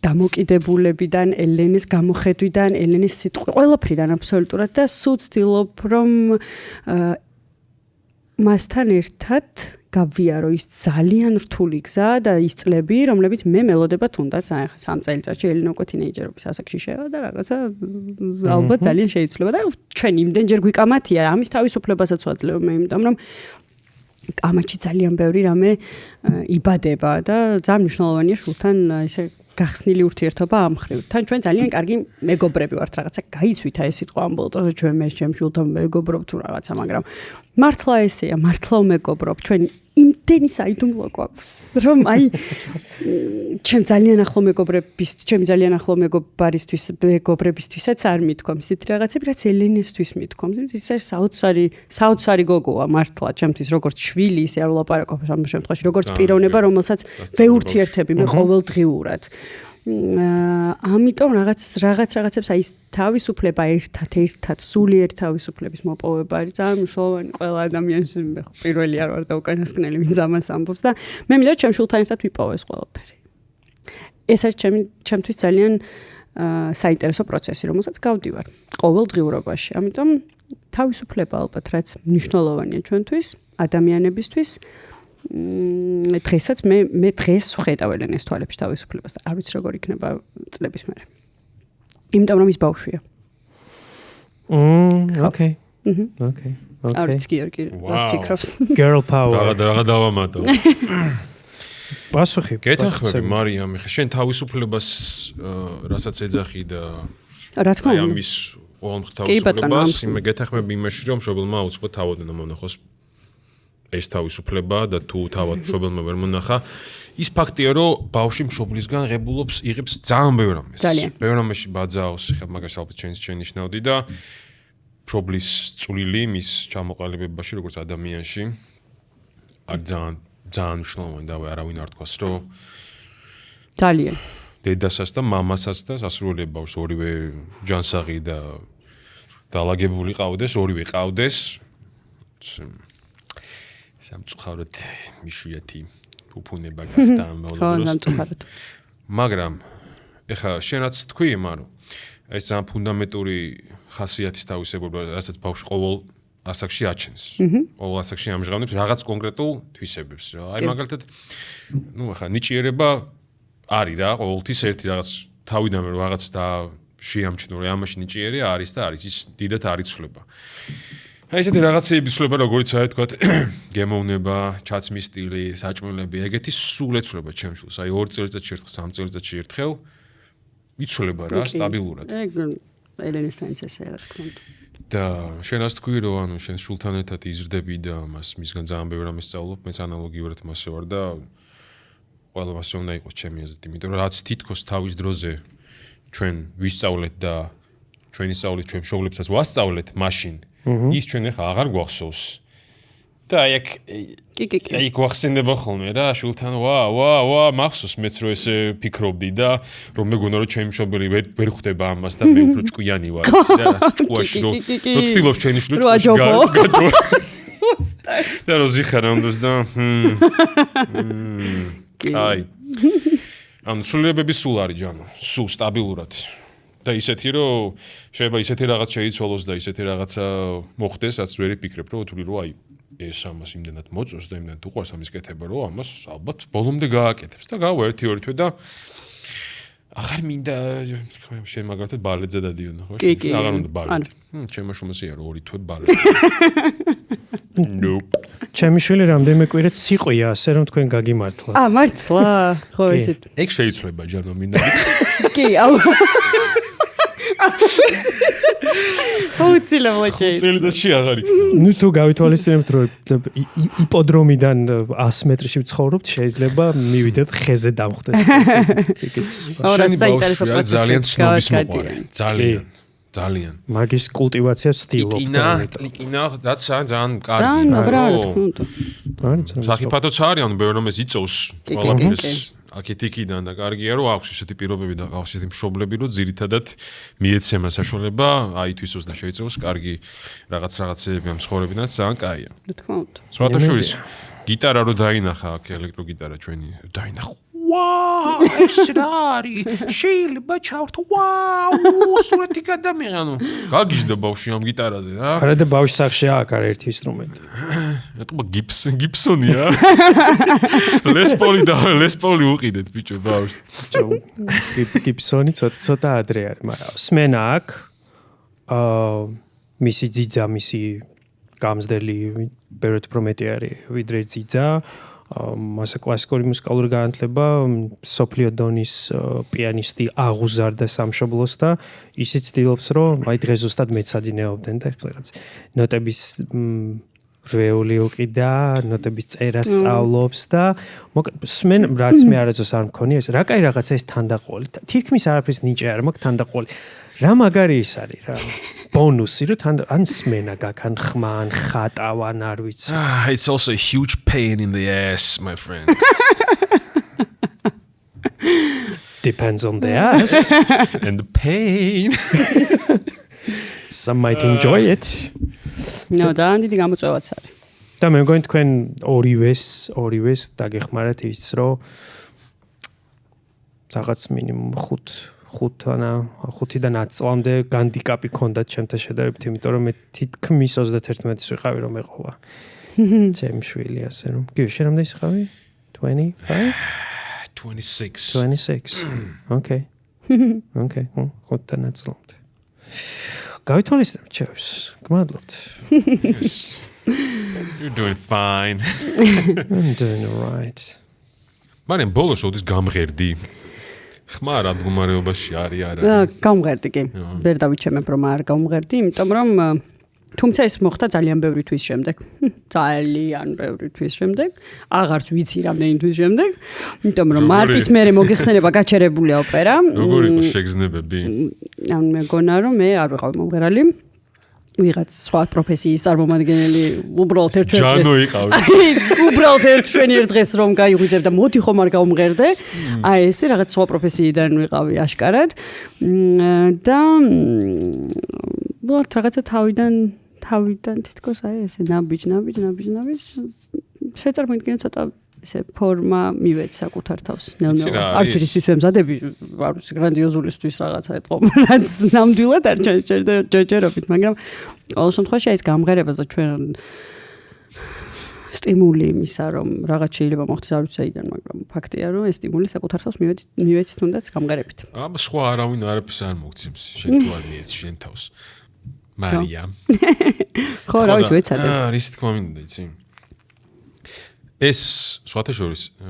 Speaker 2: დამოკიდებულებიდან, ელენეს გამოხედვიდან, ელენეს სიტყვი, ყველაფრიდან აბსოლუტურად და სულ ვცდილობ, რომ მასთან ერთად გავიარო ის ძალიან რთული გზა და ის წლები, რომლებიც მე მელოდება თუნდაც აი ხა 3 წელიწადში ელენე უკვე თინეიჯერობის ასაკში შევა და რაღაცა ალბათ ძალიან შეიძლება და ჩვენ იმდენჯერ გვიკამათია, ამის თავისუფლებასაც ვაძლევ მე, იმიტომ რომ კამათში ძალიან ბევრი რამე იბადება და ძალიან მნიშვნელოვანია შულთან ესე გახსნილი ურთიერთობა ამ მხრივ. თან ჩვენ ძალიან კარგი მეგობრები ვართ, რაღაცა გაიცვით ეს სიტყვა ამ ბოლოს, ჩვენ მე შულთან მეგობრობ თუ რაღაცა, მაგრამ მართლა ესეა, მართლა მეგობრობ. ჩვენ იმდენი საიდუმლო გვაქვს, რომ აი ჩემ ძალიან ახლო მეგობრებისთვისაც არ მithkom ისეთ რაღაცები, რაც ელენესთვის მithkom. ის არის საოცარი გოგოა მართლა ჩემთვის, როგორც შვილი, ისე არ ვლაპარაკობ ამ შემთხვევაში, როგორც პიროვნება, რომელსაც ვეურთიერთები მე ყოველდღიურად. ამიტომ რაღაცებს აი თავისუფლება ერთად სულიერი თავისუფლების მოპოვება არის ძალიან მნიშვნელოვანი ყველა ადამიანს პირველი არ ვარ და უკანასკნელი ვინც ამას ამბობს და მე მინდა ჩემ შულთან ერთად ვიპოვო ეს ყველაფერი. ეს არის ჩემთვის ძალიან საინტერესო პროცესი, რომელსაც გავდივარ ყოველდღიურობაში. ამიტომ თავისუფლება ალბათ რაც მნიშვნელოვანია ჩვენთვის, ადამიანებისთვის. დღესაც მე დღეს ვხედავ ელენეს თვალებში თავისუფლებას და არ ვიცი როგორ იქნება წლების მერე. იმიტომ რომ ის ბავშვია.
Speaker 3: Okay. Okay.
Speaker 2: არ ვიცი გიორგი რას ფიქრობს.
Speaker 3: Girl power.
Speaker 1: რა დავამატო.
Speaker 3: პასუხი.
Speaker 1: გეთანხმები მარიამ, ხა შენ თავისუფლებას რასაც ეძახი და
Speaker 2: რა თქმა უნდა.
Speaker 1: ამის ყოველმხრივ თავისუფლებას, იმე გეთანხმები იმაში რომ მშობელმა უცხო თავად უნდა მონახოს ეს თავისუფლება და თუ თავად მშობელმა ვერ მონახა, ის ფაქტია, რომ ბავშვი მშობლისგან იღებს ძალიან ბევრ რამეს. ბევრ რამეში ბაძავს, ხა მაგას ალბათ ჩვენ ნიშნავდი და მშობლის წვლილი მის ჩამოყალიბებაში, როგორც ადამიანში, არ ძალიან მნიშვნელოვანი და არავინ არ თქვას, რომ
Speaker 2: ძალიან
Speaker 1: დედასაც და მამასაც და სასურველია ბავშვს ორივე ჯანსაღი და დაალაგებული ყავდეს, ორივე ყავდეს. სამწუხაროდ მიშვიათი ფუფუნება გახდა ამ მოლოდოს. მაგრამ ეხა შენ რაც თქვი, მაგრამ ეს ძალიან ფუნდამენტური ხასიათის თავისებურება, რასაც ბავშვი ყოველ ასაკში აჩენს. ყოველ ასაკში ამჟღავნებს რაღაც კონკრეტულ თვისებებს. აი მაგალითად, ეხა ნიჭიერება არის რა, ყოველთვის ერთი რაღაც თავიდანვე რაღაც და შეამჩნევ, რომ ამაში ნიჭიერია არის და არის ის დიდად არ იცვლება. აი ესეთი რაღაცები ცვლება, როგორც არის თქვა, გემოვნება, ჩაცმის სტილი, საჭმელები, ეგეთი სულ ეცვლება ჩემს შულს. აი 2 წელიწადში ერთხელ, 3 წელიწადში ერთხელ იცვლება რა, სტაბილურად.
Speaker 2: ეგ ელენესთან ისე რა თქმა უნდა.
Speaker 1: და შენას თქვი, რომ ანუ შენ შულთან ერთად იზრდები და მისგან ძალიან ბევრი რამე სწავლობ, მეც ანალოგიურად მასე ვარ და ყველა მასე უნდა იყოს ჩემი აზრით, იმიტომ რომ რაც თითქოს თავის დროზე ჩვენ ვისწავლეთ და ჩვენი სწავლით ჩვენ მშობლებსაც ვასწავლეთ მაშინ ის ჩვენ ახლა აღარ გვახსოვს. და აი გვახსენდება ხოლმე რა, შულთან ვა, მახსოვს მეც რომ ესე ფიქრობდი და რომ მეგონა რომ ჩემი მშობელი ვერ ხვდება ამას და მე უფრო ჭკვიანი ვარ, იცი რა, ჭკუაში რომ ცდილობს ჩვენი შვილი ჭკუაში და რომ ზიხარ ამბობს და აი ან სულიებები სულ არის ჯანო, სულ სტაბილურად. და ისეთი რომ შეიძლება ისეთი რაღაც შეიცვალოს და ისეთი რაღაცა მოხდეს, რაც ვერ ვიფიქრებ, რომ თვლი რომ აი ეს ამას იმდენად მოწონს და იმდენად უყვარს ამის კეთება, რომ ამას ალბათ ბოლომდე გააკეთებს და გავა 1-2 თვე და აღარ მინდა შენ მაგალითად ბალეტზე დადიოდი, ხო?
Speaker 2: კი.
Speaker 1: აღარ უნდა ბალეტი. ჩემმა შრომაზეა რომ 2 თვე ბალეტი. Nope.
Speaker 3: ჩემი შვილი რამდენიმე კვირა ციყვია ასე რომ თქვენ გაგიმართლათ.
Speaker 2: მართლა, ხო ესეთ.
Speaker 1: ეგ შეიძლება ჯანო მინდა.
Speaker 2: კი, უცილებლად
Speaker 1: წელიწადში აღარ იქნება.
Speaker 3: ნუ თუ გავითვალისწინებთ რომ იპოდრომიდან 100 მეტრში ვცხოვრობთ, შეიძლება მივიდეთ ხეზე დამხვდეს.
Speaker 1: შენი ბავშვი ძალიან ცნობის მოყვარე. ძალიან.
Speaker 3: მაგის კულტივაცია ვცდილობ.
Speaker 1: ლიკინა რაც ძალიან კარგი.
Speaker 2: ძალიან აბრალად თქო.
Speaker 1: საფათოც არის, ანუ ბევრი რომ ეს იწოვს ყველაფერს. აქეთ-იქიდან და კარგია რომ აქვს ესეთი პირობები და აქვს ესეთი მშობლები რომ ძირითადად მიეცემა საშუალება აითვისოს და შეიცვალოს კარგი რაღაცეები ამ ცხოვრებიდან ძალიან კაია.
Speaker 2: თქო.
Speaker 1: სხვათაშორის გიტარა რო დაინახა აქ ელექტროგიტარა ჩვენი დაინახა. ვაუ, ეს რა არის? შეიძლება ჩავრთო. ვაუ, სულეთი გადამიღანო. გაგიჟდა ბავშვი ამ გიტარაზე რა.
Speaker 3: არა და ბავშვს სახში აქვს ერთი ინსტრუმენტი.
Speaker 1: ეტყობა გიბსონია. ლესპოლი უყიდეთ ბიჭო ბავშვს.
Speaker 3: გიბსონი ცოტა ადრე არის, მაგრამ სმენა აქვს. მისი ძიძა, მისი გამზდელი ბერეთ პრომეტი არის, ვიდრე ძიძა. მასა კლასიკური მუსიკალური განათლება, სოფლიო დონის პიანისტი აღუზარდა სამშობლოს და ისიც ცდილობს რომ აი დღეს ზუსტად მეცადინეობდნენ და რაღაც ნოტების რვეული უყიდა, ნოტების წერა სწავლობს და სმენ რაც მე არაძოს არ მქონია ეს რა კაი რაღაცა ეს თანდაყოლი. თითქმის არაფრის ნიჭი არ მაქვს თანდაყოლი. რა მაგარი ის არის რა. ბონუსი რომ ან სმენა გაქან ხმა ან ხატავან არ ვიცი.
Speaker 1: It's also a huge pain in the ass, my friend.
Speaker 3: Depends on the ass.
Speaker 1: And the pain.
Speaker 3: Some might enjoy it.
Speaker 2: ნო, ძალიან დიდი გამოწვევაც არის.
Speaker 3: და მე მგონი თქვენ ორივეს დაგეხმარათ ის რომ რაღაც მინიმუმ 5-დან 10 წლამდე განდიკაპი ქონდათ ჩემთან შედარებით, იმიტომ რომ მე თითქმის 31-ის ვიყავი რომ ეყოლა. ჩემი შვილი ასე რომ. კი, შენ რამდენი ხავი? 25?
Speaker 1: 26.
Speaker 3: Okay. Okay. 5-დან 10 წლამდე. გავითვალისწინებთ ჩემს. გმადლობთ.
Speaker 1: You're doing fine.
Speaker 3: I'm doing all right.
Speaker 1: მაგრამ ბოლოს შოდის გამღერდი. ხმა რა მდგომარეობაში არის არა.
Speaker 2: გამღერდი კი. ვერ დავიჩემებ რომ არ გამღერდი, იმიტომ რომ თუმცა ეს მოხდა ძალიან ბევრი თვის შემდეგ. ძალიან ბევრი თვის შემდეგ. აღარც ვიცი რამდენი თვის შემდეგ. იმიტომ რომ მარტის მერე მოგიხსენება გაჩერებული ოპერა.
Speaker 1: როგორ იყო შეგრძნებები?
Speaker 2: ანუ მეგონა რომ მე არ ვიყავ მომღერალი. ვიღაც სხვა პროფესიის წარმომადგენელი უბრალოდ ერთ დღეს
Speaker 1: ჯანო იყავი.
Speaker 2: უბრალოდ ერთ დღეს რომ გაიღვიძებ და მოდი ხომ არ გავმღერდე. აი ესე რაღაც სხვა პროფესიიდან ვიყავი აშკარად. და ვარ რაღაცა თავიდან თითქოს აი ესე ნაბიჯ შეწარმოიდგინე ცოტა ესე ფორმა მივეც საკუთარ თავს ნელ-ნელა. არც ისიც ვემზადები, არ ვიცი, გრანდიოზულისთვის რაღაცა ეთყო, რაც ნამდვილად არ ჯერჯერობით, მაგრამ ყოველ შემთხვევაში აი ეს გამღერებას და ჩვენ სტიმული იმისა, რომ რაღაც შეიძლება მოხდეს არ ვიცი აიდან, მაგრამ ფაქტია, რომ ეს სტიმული საკუთარ თავს მივეცი თუნდაც გამღერებით.
Speaker 1: აბა სხვა არავინ არაფერს არ მოგცემს, შენ თუ არ მიეცი შენ თავს. მარია.
Speaker 2: ხო, რა ვიცი, ვეცადე.
Speaker 1: რის თქმა მინდა, იცი? ეს სხვათაშორის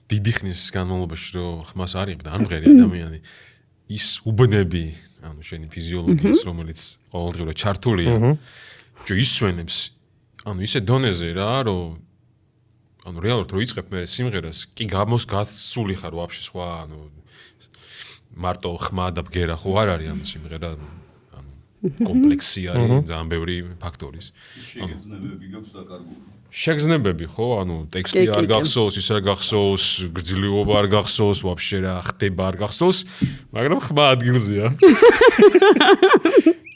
Speaker 1: დიდი ხნის განმავლობაში რომ ხმას არ იყდა არ მღერი ადამიანი ის უბნები ანუ შენი ფიზიოლოგიის რომელიც ყოველდღიურად ჩართულია ჯო ისვენებს ანუ ისე დონეზე რა რომ ანუ რეალურად რო იწყებ მე სიმღერას კი გასული ხარ ვაფშე სხვა ანუ მარტო ხმა და ბგერა ხო არ არის ანუ სიმღერა ანუ კომპლექსი არის ძალიან ბევრი ფაქტორის
Speaker 4: შეგრძნებები გაქვს დაკარგული
Speaker 1: შეგრძნებები ხო ანუ ტექსტი არ გახსოვს ის არ გახსოვს გრძლიობა არ გახსოვს ვაფშე რა ხდება არ გახსოვს მაგრამ ხმა ადგილზეა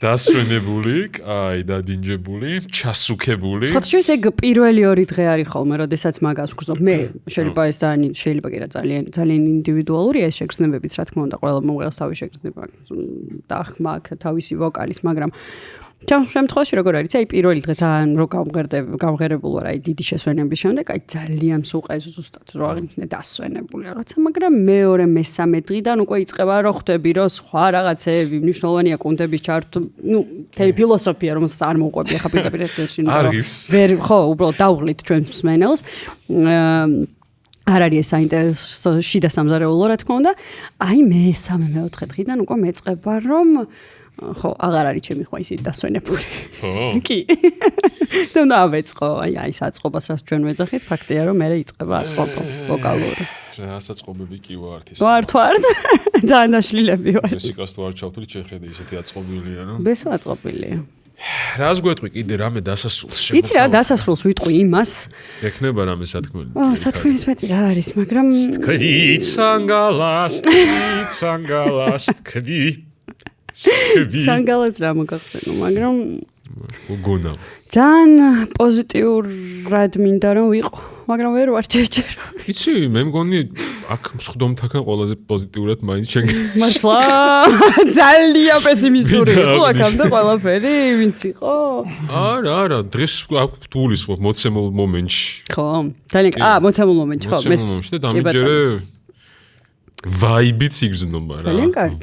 Speaker 1: დასვენებული კაი დადინჯებული ჩასუქებული
Speaker 2: სხვათაშორის ეგ პირველი 2 დღე არის ხოლმე როდესაც მაგას ვგრძნობ მე შეიძლება ეს შეიძლება კი რა ძალიან ინდივიდუალურია ეს შეგრძნებებიც რა თქმა უნდა ყველა მომღერალს თავის შეგრძნება და ხმა აქვს თავისი ვოკალის მაგრამ ჩემს შემთხვევაში როგორ არის? აი პირველი დღე ძალიან რო გამღერებულ ვარ, აი დიდი შესვენების შემდეგ, აი ძალიან სუყეს ზუსტად რო აღიქნე დასვენებული რაღაცა, მაგრამ მეორე მესამე დღიდან უკვე იწყება რო ხვდები რომ სხვა რაღაცეები მნიშვნელოვანია კუნდების ჩართვა, თელი ფილოსოფია რომელსაც არ მოუყვები ახლა პირდაპირ ეთერში, ვერ ხო, უბრალოდ დავღლით ჩვენს მსმენელს. არ არის ეს საინტერესო შიდა სამზარეულო რა თქმა უნდა. აი მესამე მეოთხე დღიდან უკვე მეწყება რომ ხო, აღარ არის ჩემი ხმა ისეთი დასვენებული. ხო. კი. და დავეწყო, აი საწყობას რაც ჩვენ ვეძახით, ფაქტია რომ მე იწყება აწყობა ვოკალური.
Speaker 1: საწყობები კი ვართ ის.
Speaker 2: ვართ. ძალიან დაშლილები ვართ.
Speaker 1: მუსიკას თუ არ ჩავთვლი, შეხედე ისეთი აწყობილია რომ.
Speaker 2: ბესო აწყობილია.
Speaker 1: რას გვეტყვი კიდე რამე დასასრულს
Speaker 2: შემოხდა? იცი რა დასასრულს ვიტყვი იმას?
Speaker 1: ექნება რამე სათქმელი.
Speaker 2: სათქმელის მეტი რა არის, მაგრამ სანგალას რა მოგახსენო, მაგრამ
Speaker 1: უგონა.
Speaker 2: ძალიან პოზიტიურად მინდა რომ ვიყო, მაგრამ ვერ ვარ ჯერჯერ.
Speaker 1: იცი, მე მგონი აქ მსხდომთაგან ყველაზე პოზიტიურად მაინც შეგე.
Speaker 2: მართლა ძალიან პესიმისტური იყო აქამდე ყველაფერი, ვინც იყო?
Speaker 1: არა, დღეს აქ თulis მოცემულ მომენტში.
Speaker 2: ხო, ძალიან მოცემულ მომენტში ხო, მე
Speaker 1: და დამიჯერე ვაიბიც იგზნობა რა.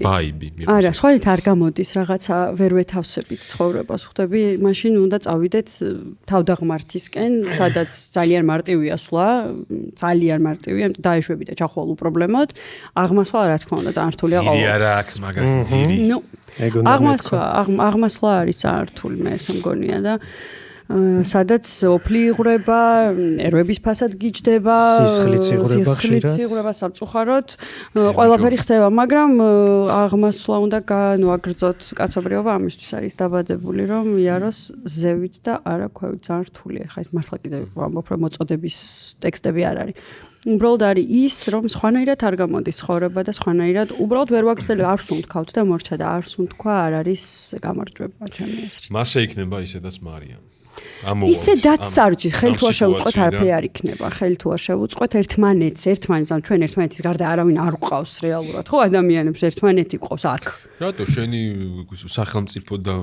Speaker 1: ვაიბი.
Speaker 2: არა, სხვაით არ გამოდის რაღაცა ვერ ვეთავსებით ცხოვრებას. ხვდები, მაშინ უნდა წავიდეთ თავდაღმართისკენ, სადაც ძალიან მარტივია სვლა, ძალიან მარტივია, დაეშვები და ჩახვალ უპრობლემოდ. აღმასვლა რა თქმა უნდა ძალიან რთულია ყოველთვის.
Speaker 1: ძირი არა აქვს მაგას ძირი.
Speaker 2: ნუ, აღმასვლა არის ძალიან რთული, მე ესე მგონია და სადაც ოფლი იღვრება, ნერვების ფასად გიჯდება,
Speaker 3: სისხლიც
Speaker 2: იღვრება სამწუხაროდ, ყველაფერი ხდება, მაგრამ აღმასვლა უნდა განვაგრძოთ. კაცობრიობა ამისთვის არის დაბადებული, რომ იაროს ზევით და არა ქვევით. ძალიან რთულია. ხა ეს მართლა კიდე ვამბობ, რომ მოწოდების ტექსტები არ არის. უბრალოდ არის ის, რომ სხვანაირად არ გამოდის ცხოვრება და სხვანაირად უბრალოდ ვერ ვაგრძელებ, არ სუნთქავთ და მორჩა და არ სუნთქვა არ არის გამარჯვება ჩემი აზრით.
Speaker 1: მასე იქნება ისედაც მარია.
Speaker 2: ისედაც არ ვიცი, ხელი თუ არ შევუწყოთ არაფერი არ იქნება. ხელი თუ არ შევუწყოთ ერთმანეთს, ან ჩვენ ერთმანეთის გარდა არავინ არ გვყავს რეალურად, ხო, ადამიანებს ერთმანეთი გვყავს აქ.
Speaker 1: რატო შენი სახელმწიფო და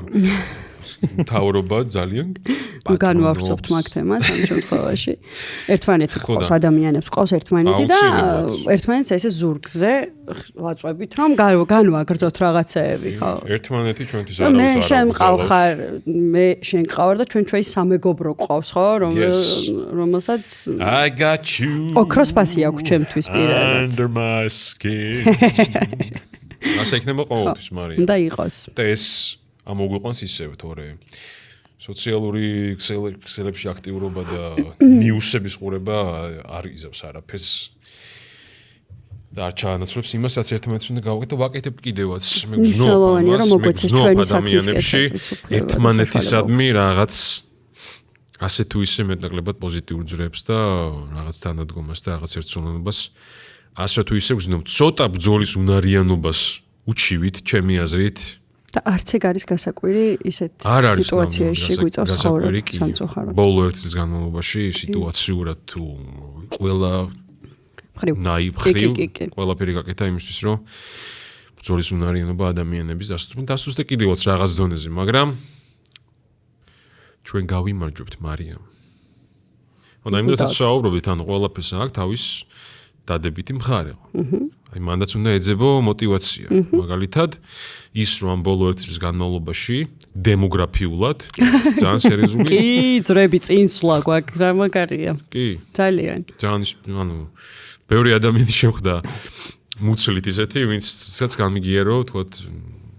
Speaker 1: მთავრობა ძალიან
Speaker 2: განვავრცობთ მაგ თემას ამ შემთხვევაში. ერთმანეთი გვყავს, ადამიანებს გვყავს ერთმანეთი და ერთმანეთს ესე ზურგზე ვაწვევით, რომ განვაგრძოთ რაღაცეები, ხო?
Speaker 1: ერთმანეთი ჩვენთვის არავის არ
Speaker 2: მე შენ მყავხარ, მე შენ მყავარ და ჩვენ ჩვენი სამეგობრო გვყავს, ხო? რომელსაც
Speaker 1: I got you.
Speaker 2: ოქროს ფასი აქვს ჩემთვის პირადად.
Speaker 1: Under my skin. ასე იქნება ყოველთვის, მარია.
Speaker 2: უნდა იყოს.
Speaker 1: და ეს ამოგვიყვანს ისევ, თორე სოციალური ქსელებში აქტიურობა და ნიუსების ყურება არ იზავს არაფერს. და არ ჩაანაცვლებს იმას, რაც ერთმანეთს უნდა გავაკეთო, ვაკეთებ კიდევაც. მე
Speaker 2: მნიშვნელოვანია, რომ მოგვეცეს ჩვენი საქმის
Speaker 1: ერთმანეთისადმი რაღაც ასე თუ ისე მეტნაკლებად პოზიტიურ ძრებს და რაღაც თანადგომას და რაღაც ერთსონობას ასე თუ ისე ვგზნობ. ცოტა ბრძოლის უნარიანობას უჩივით, ჩემი აზრით.
Speaker 2: და არც ეგ არის გასაკვირი ისეთ სიტუაციაში გვიწევს ცხოვრება სამწუხაროდ.
Speaker 1: ბოლო ერთ წლის განმავლობაში სიტუაციურად თუ ყველა ყველაფერი გაკეთა იმისთვის, რომ ბრძოლის უნარიანობა ადამიანების დასუსტე კიდევაც რაღაც დონეზე, მაგრამ ჩვენ გავიმარჯვებთ, მარია. ანუ იმედაც საუბრობთ, ანუ ყველაფერს აქვს თავის დადებითი მხარე. აი მანდაც უნდა ეძებო мотиваცია. მაგალითად, ის რომ ამ ბოლო ერთ წლის განმავლობაში დემოგრაფიულად ძალიან სერიოზული
Speaker 2: კი, ძრები წინსვლა გვაქვს, რა მაგარია.
Speaker 1: კი.
Speaker 2: ძალიან.
Speaker 1: ანუ ბევრი ადამიანი შეხვდა მუცლით ისეთი, ვინცაც გამიგიერო, თქოთ,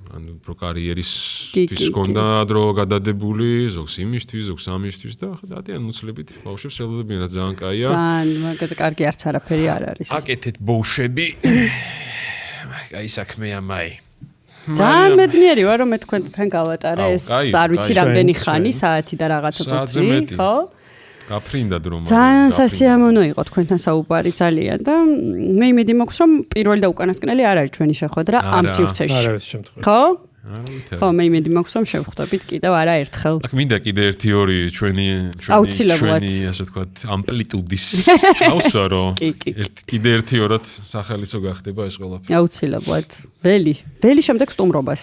Speaker 1: ანუ პრო კარიერისთვის ჰქონდა დრო გადადებული, ზოგს იმისთვის, ზოგს ამისთვის და დადიან მუცლებით ბავშვებს ელოდებიან, რა ძალიან კაია.
Speaker 2: ძალიან, მაგაზე კარგი არც არაფერი არ არის.
Speaker 1: აკეთეთ ბოუშები. აი საქმეა მაი.
Speaker 2: ძალიან მედნიერი ვარ, რომ მე თქვენთან გავატარე ეს არ ვიცი რამდენი ხანი, საათი და რაღაცა წუთი, ხო?
Speaker 1: გაფრინდად რომ
Speaker 2: ძალიან სასიამოვნო იყო თქვენთან საუბარი ძალიან და მე იმედი მაქვს რომ პირველი და უკანასკნელი არ არის ჩვენი შეხვედრა ამ სივრცეში. ხო? ხო, მე იმედი მაქვს რომ შევხვდებით კიდევ არაერთხელ.
Speaker 1: აქ მინდა კიდე 1-2 ჩვენი ასე ვთქვათ ამპლიტუდის ჩავსვა რომ კიდე 1-2-რად სახელისო გახდება ეს ყველაფერი.
Speaker 2: აუცილებლად. ველი შემდეგ სტუმრობას.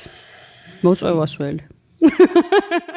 Speaker 2: მოწვევას ველი. მოგესალმებით.